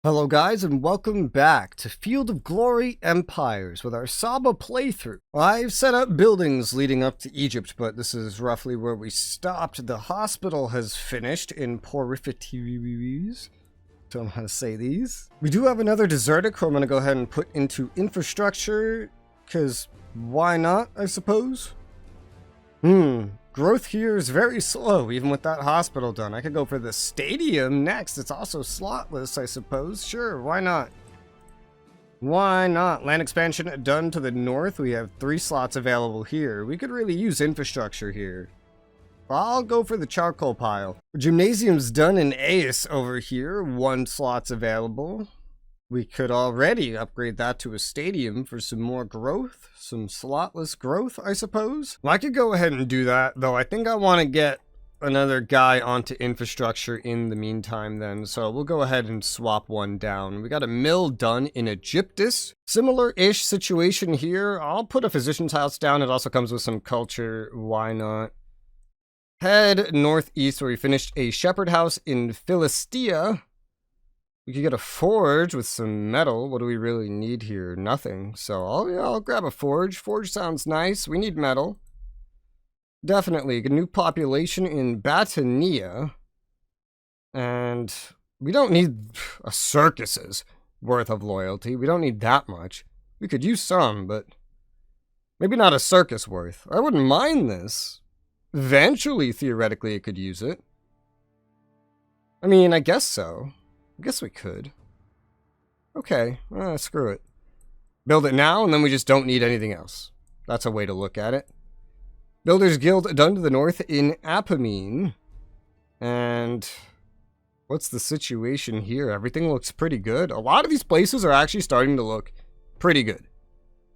Hello guys and welcome back to Field of Glory Empires with our Saba playthrough. I've set up buildings leading up to Egypt, but this is roughly where we stopped. The hospital has finished in Porphyries. Don't know how to say these. We do have another desertic who I'm going to go ahead and put into infrastructure, because why not, I suppose? Growth here is very slow, even with that hospital done. I could go for the stadium next. It's also slotless, I suppose. Sure, why not? Why not? Land expansion done to the north. We have 3 slots available here. We could really use infrastructure here. I'll go for the charcoal pile. Gymnasium's done in Ace over here. 1 slot's available. We could already upgrade that to a stadium for some more growth, some slotless growth, I suppose. Well, I could go ahead and do that, though I think I want to get another guy onto infrastructure in the meantime then, so we'll go ahead and swap one down. We got a mill done in Egyptus. Similar-ish situation here. I'll put a physician's house down. It also comes with some culture. Why not? Head northeast where we finished a shepherd house in Philistia. We could get a forge with some metal. What do we really need here? Nothing. So I'll grab a forge. Forge sounds nice. We need metal. Definitely. A new population in Batania. And we don't need a circus's worth of loyalty. We don't need that much. We could use some, but maybe not a circus worth. I wouldn't mind this. Eventually, theoretically, it could use it. I mean, I guess so. I guess we could. Okay, screw it. Build it now, and then we just don't need anything else. That's a way to look at it. Builders Guild done to the north in Apamine. And what's the situation here? Everything looks pretty good. A lot of these places are actually starting to look pretty good.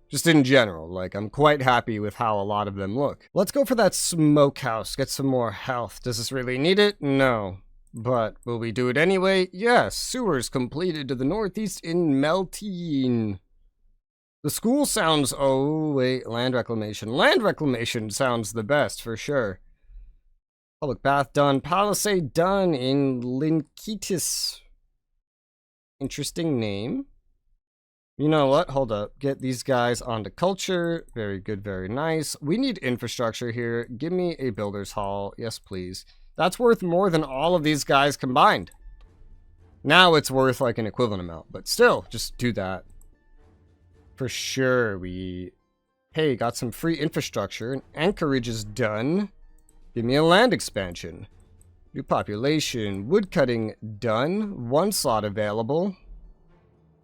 Just in general, like, I'm quite happy with how a lot of them look. Let's go for that smokehouse, get some more health. Does this really need it? No. But will we do it anyway? Yes. Sewers completed to the northeast in Meltine. The school sounds... Oh, wait. Land reclamation. Land reclamation sounds the best, for sure. Public bath done. Palisade done in Linkitis. Interesting name. You know what? Hold up. Get these guys onto culture. Very good, very nice. We need infrastructure here. Give me a builder's hall. Yes, please. That's worth more than all of these guys combined. Now it's worth like an equivalent amount, but still, just do that. For sure, hey, got some free infrastructure. Anchorage is done. Give me a land expansion. New population. Woodcutting done. 1 slot available.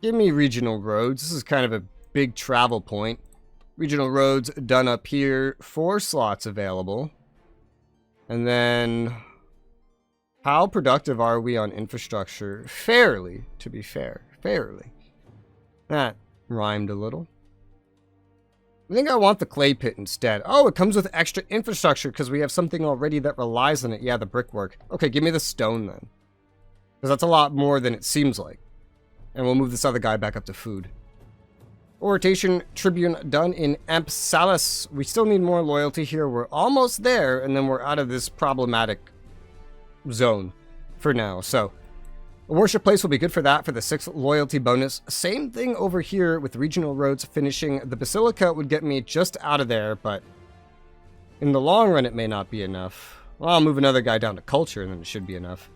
Give me regional roads. This is kind of a big travel point. Regional roads done up here. 4 slots available. And then, how productive are we on infrastructure? Fairly, to be fair. Fairly. That rhymed a little. I think I want the clay pit instead. Oh, it comes with extra infrastructure because we have something already that relies on it. Yeah, the brickwork. Okay, give me the stone then. Because that's a lot more than it seems like. And we'll move this other guy back up to food. Orientation Tribune done in Ampsalis. We still need more loyalty here. We're almost there, and then we're out of this problematic zone for now. So, a worship place will be good for that, for the 6th loyalty bonus. Same thing over here with regional roads finishing. The Basilica would get me just out of there, but in the long run, it may not be enough. Well, I'll move another guy down to culture, and then it should be enough.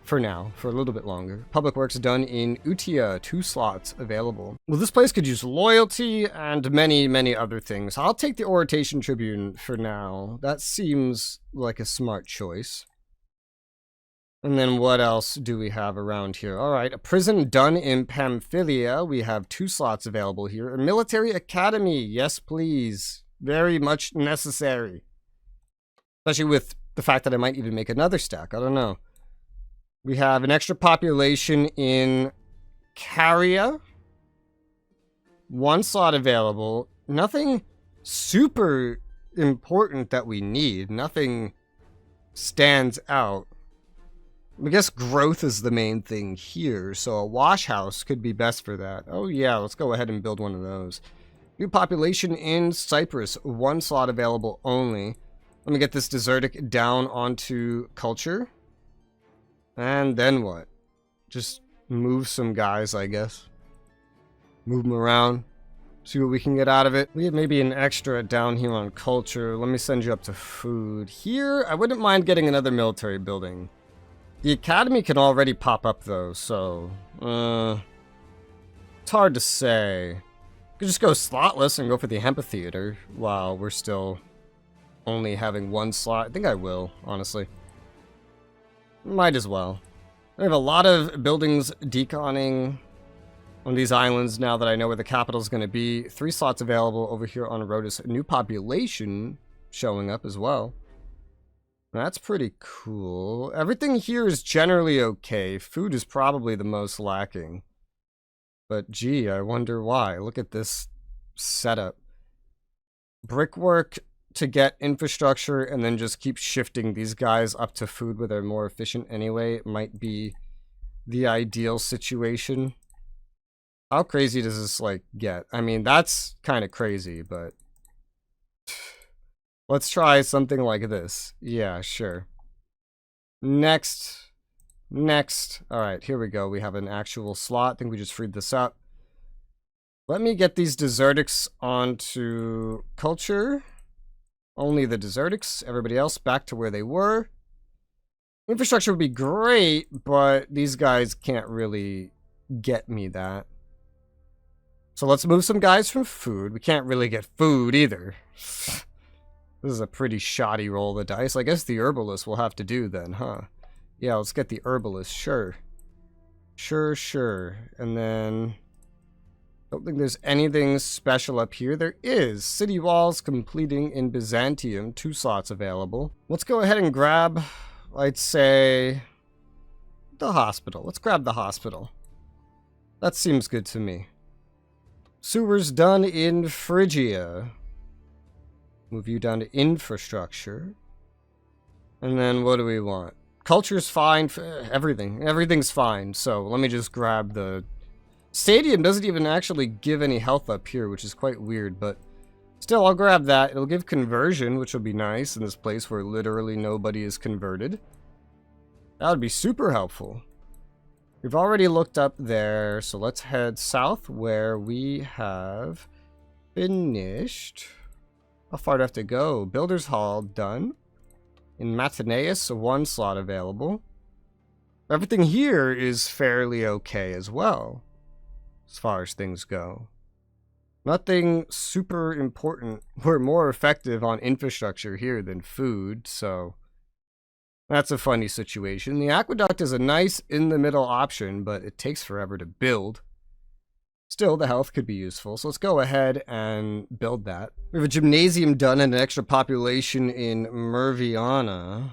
For now, for a little bit longer. Public works done in Utia, 2 slots available. Well, this place could use loyalty and many, many other things. I'll take the Orientation Tribune for now. That seems like a smart choice. And then what else do we have around here? All right, a prison done in Pamphylia. We have 2 slots available here. A military academy. Yes, please. Very much necessary. Especially with the fact that I might even make another stack. I don't know. We have an extra population in Caria. 1 slot available. Nothing super important that we need. Nothing stands out. I guess growth is the main thing here, so a wash house could be best for that. Oh yeah, let's go ahead and build one of those. New population in Cyprus. 1 slot available only. Let me get this desertic down onto culture. And then what? Just move some guys, I guess. Move them around. See what we can get out of it. We have maybe an extra down here on culture. Let me send you up to food. Here, I wouldn't mind getting another military building. The academy can already pop up though, so... it's hard to say. You could just go slotless and go for the amphitheater while we're still only having one slot. I think I will, honestly. Might as well. I have a lot of buildings deconning on these islands now that I know where the capital is going to be. 3 slots available over here on Rhodes. New population showing up as well. That's pretty cool. Everything here is generally okay. Food is probably the most lacking. But gee, I wonder why. Look at this setup. Brickwork to get infrastructure and then just keep shifting these guys up to food where they're more efficient anyway. It might be the ideal situation. How crazy does this like get? I mean, that's kind of crazy, but let's try something like this. Yeah, sure. Next. All right, here we go. We have an actual slot. I think we just freed this up. Let me get these desertics onto culture. Only the desertics. Everybody else back to where they were. Infrastructure would be great, but these guys can't really get me that. So let's move some guys from food. We can't really get food either. This is a pretty shoddy roll of the dice. I guess the herbalist will have to do then, huh? Yeah, let's get the herbalist. Sure. Sure. And then... don't think there's anything special up here. There is. City walls completing in Byzantium. 2 slots available. Let's go ahead and grab, I'd say, the hospital. Let's grab the hospital. That seems good to me. Sewers done in Phrygia. Move you down to infrastructure. And then what do we want? Culture's fine. Everything. Everything's fine. So let me just grab the... Stadium doesn't even actually give any health up here, which is quite weird, but still, I'll grab that. It'll give conversion, which will be nice in this place where literally nobody is converted. That would be super helpful. We've already looked up there, so let's head south where we have finished. How far do I have to go? Builder's Hall, done. In Mataneus, 1 slot available. Everything here is fairly okay as well, as far as things go. Nothing super important. We're more effective on infrastructure here than food, so that's a funny situation. The aqueduct is a nice in-the-middle option, but it takes forever to build. Still, the health could be useful, so let's go ahead and build that. We have a gymnasium done and an extra population in Merviana.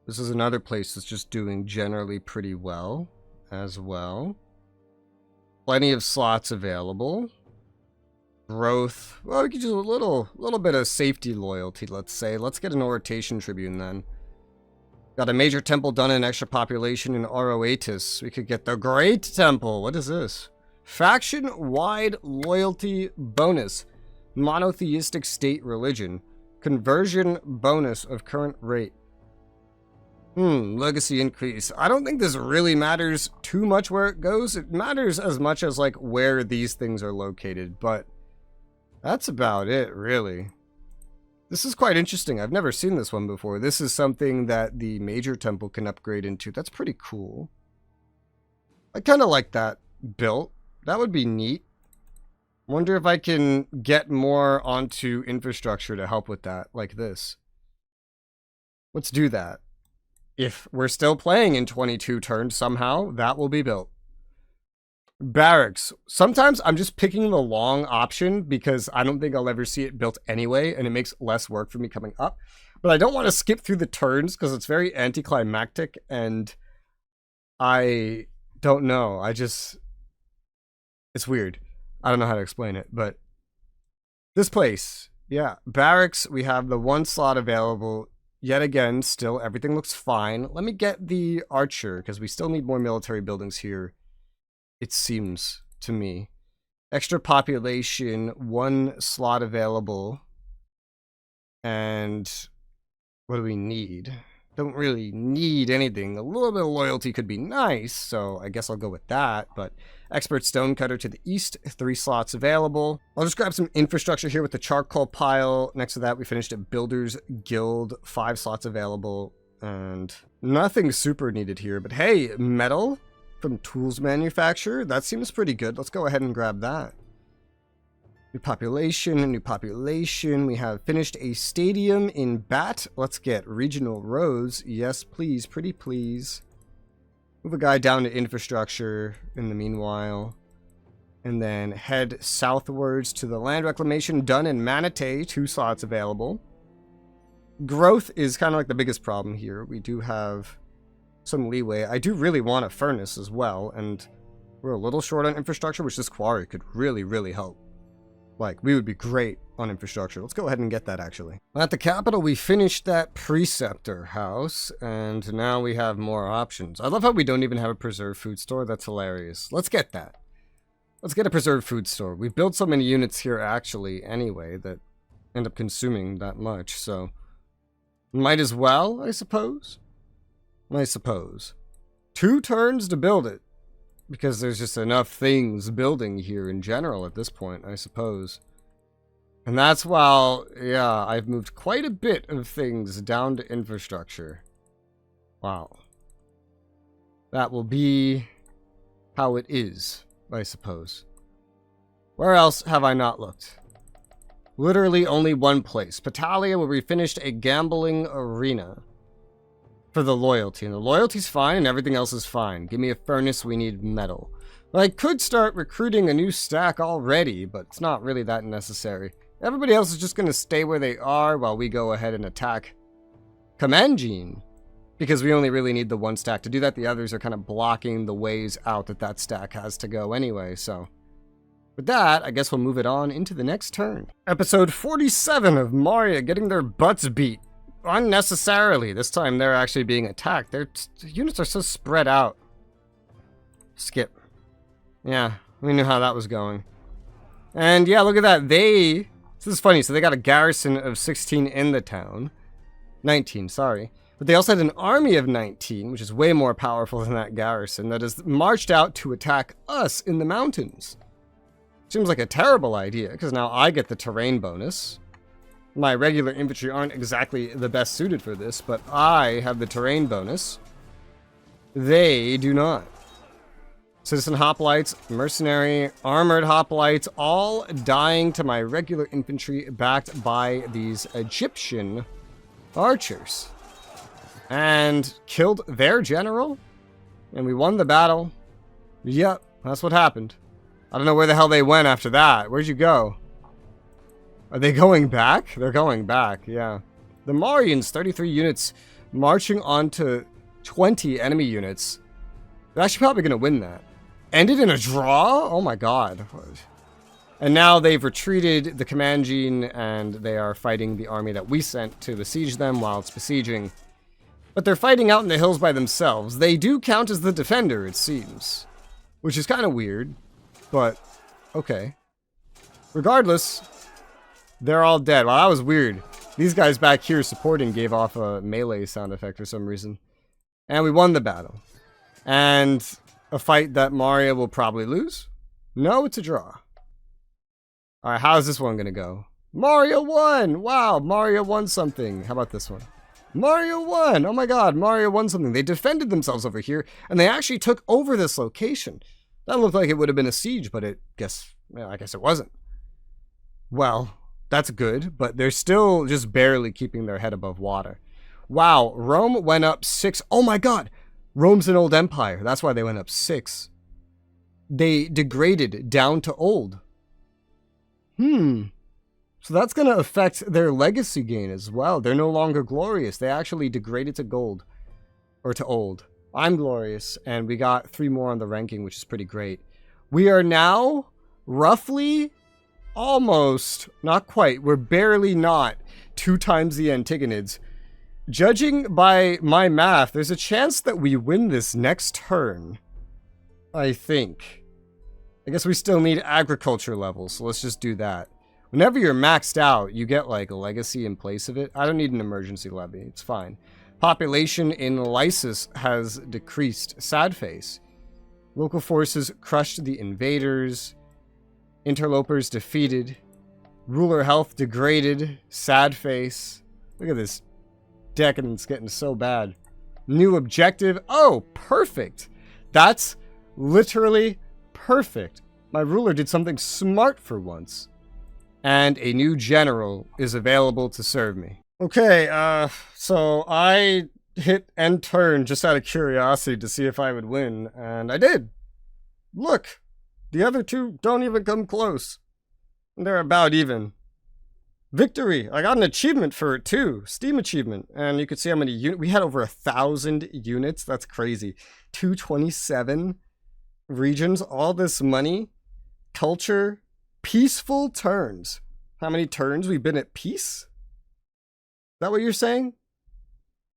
This is another place that's just doing generally pretty well as well. Plenty of slots available. Growth. Well, we could do a little bit of safety loyalty, let's say. Let's get an Oritation Tribune then. Got a major temple done and extra population in Oroatis. We could get the Great Temple. What is this? Faction-wide loyalty bonus. Monotheistic state religion. Conversion bonus of current rate. Legacy increase. I don't think this really matters too much where it goes. It matters as much as like where these things are located, but that's about it, really. This is quite interesting. I've never seen this one before. This is something that the major temple can upgrade into. That's pretty cool. I kind of like that built. That would be neat. Wonder if I can get more onto infrastructure to help with that, like this. Let's do that. If we're still playing in 22 turns somehow, that will be built. Barracks. Sometimes I'm just picking the long option because I don't think I'll ever see it built anyway, and it makes less work for me coming up. But I don't want to skip through the turns because it's very anticlimactic, and I don't know. It's weird. I don't know how to explain it, but this place, yeah, barracks, we have the 1 slot available. Yet again, still, everything looks fine. Let me get the archer, because we still need more military buildings here, it seems to me. Extra population, 1 slot available. And what do we need? don't really need anything. A little bit of loyalty could be nice, so I guess I'll go with that. But expert stonecutter to the east, 3 slots available. I'll just grab some infrastructure here with the charcoal pile. Next to that, we finished at Builders Guild, 5 slots available. And nothing super needed here, but hey, metal from tools manufacturer, that seems pretty good. Let's go ahead and grab that. New population. We have finished a stadium in Bat. Let's get regional roads. Yes, please, pretty please. Move a guy down to infrastructure in the meanwhile. And then head southwards to the land reclamation done in Manatee, 2 slots available. Growth is kind of like the biggest problem here. We do have some leeway. I do really want a furnace as well, and we're a little short on infrastructure, which this quarry could really, really help. Like, we would be great on infrastructure. Let's go ahead and get that, actually. At the capital, we finished that preceptor house, and now we have more options. I love how we don't even have a preserved food store. That's hilarious. Let's get that. Let's get a preserved food store. We've built so many units here, actually, anyway, that end up consuming that much, so might as well, I suppose. 2 turns to build it. Because there's just enough things building here in general at this point, I suppose. And that's while, yeah, I've moved quite a bit of things down to infrastructure. Wow. That will be how it is, I suppose. Where else have I not looked? Literally only one place. Patalia, where we finished a gambling arena. For the loyalty, and the loyalty's fine and everything else is fine. Give me a furnace, we need metal. I could start recruiting a new stack already, but it's not really that necessary. Everybody else is just going to stay where they are while we go ahead and attack Kamangine, because we only really need the 1 stack to do that. The others are kind of blocking the ways out that stack has to go anyway, so with that, I guess we'll move it on into the next turn. Episode 47 of Maria getting their butts beat. Unnecessarily. This time they're actually being attacked. Their units are so spread out. Skip. Yeah, we knew how that was going. And yeah, look at that. This is funny. So they got a garrison of 16 in the town. 19, sorry. But they also had an army of 19, which is way more powerful than that garrison, that has marched out to attack us in the mountains. Seems like a terrible idea, because now I get the terrain bonus. My regular infantry aren't exactly the best suited for this, but I have the terrain bonus. They do not. Citizen hoplites, mercenary, armored hoplites, all dying to my regular infantry backed by these Egyptian archers. And killed their general, and we won the battle. Yep, that's what happened. I don't know where the hell they went after that. Where'd you go? Are they going back? They're going back, yeah. The Marians, 33 units, marching on to 20 enemy units. They're actually probably going to win that. Ended in a draw? Oh my god. And now they've retreated the Kamangine, and they are fighting the army that we sent to besiege them while it's besieging. But they're fighting out in the hills by themselves. They do count as the defender, it seems. Which is kind of weird, but okay. Regardless, they're all dead. Well, that was weird. These guys back here supporting gave off a melee sound effect for some reason. And we won the battle. And a fight that Maria will probably lose? No, it's a draw. Alright, how's this one gonna go? Mario won! Wow, Mario won something. How about this one? Mario won! Oh my god, Mario won something. They defended themselves over here, and they actually took over this location. That looked like it would have been a siege, but I guess it wasn't. Well, that's good, but they're still just barely keeping their head above water. Wow, Rome went up 6. Oh my god! Rome's an old empire. That's why they went up 6. They degraded down to old. So that's going to affect their legacy gain as well. They're no longer glorious. They actually degraded to gold. Or to old. I'm glorious, and we got 3 more on the ranking, which is pretty great. We are now roughly, almost, not quite, we're barely not 2 times the Antigonids. Judging by my math, there's a chance that we win this next turn. I think. I guess we still need agriculture levels, so let's just do that. Whenever you're maxed out, you get like a legacy in place of it. I don't need an emergency levy, it's fine. Population in Lysis has decreased. Sad face. Local forces crushed the invaders. Interlopers defeated. Ruler health degraded. Sad face. Look at this decadence getting so bad. New objective. Oh, perfect. That's literally perfect. My ruler did something smart for once. And a new general is available to serve me. Okay, so I hit end turn just out of curiosity to see if I would win, and I did. Look, the other two don't even come close. They're about even. Victory! I got an achievement for it too, Steam achievement, and you can see how many units. We had over 1,000 units. That's crazy. 227 regions. All this money, culture, peaceful turns. How many turns we've been at peace? Is that what you're saying?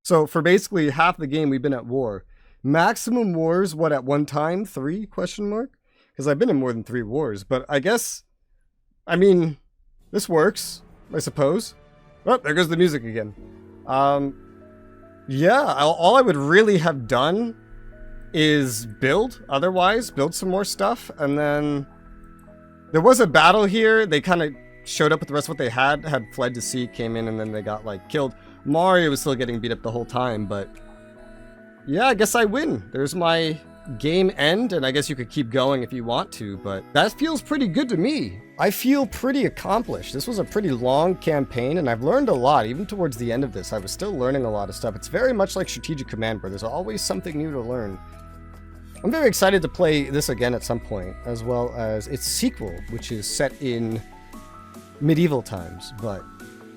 So for basically half the game, we've been at war. Maximum wars, what, at one time? 3? Question mark? Because I've been in more than 3 wars, but I guess, I mean, this works, I suppose. Oh, there goes the music again. Yeah, all I would really have done is build, otherwise, build some more stuff, and then there was a battle here. They kind of showed up with the rest of what they had fled to sea, came in, and then they got, like, killed. Mario was still getting beat up the whole time, but yeah, I guess I win. There's my game end, and I guess you could keep going if you want to, but that feels pretty good to me. I feel pretty accomplished. This was a pretty long campaign, and I've learned a lot. Even towards the end of this, I was still learning a lot of stuff. It's very much like Strategic Command, where there's always something new to learn. I'm very excited to play this again at some point, as well as its sequel, which is set in medieval times, but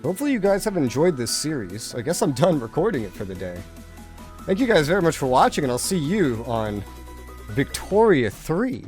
hopefully you guys have enjoyed this series. I guess I'm done recording it for the day. Thank you guys very much for watching, and I'll see you on Victoria 3.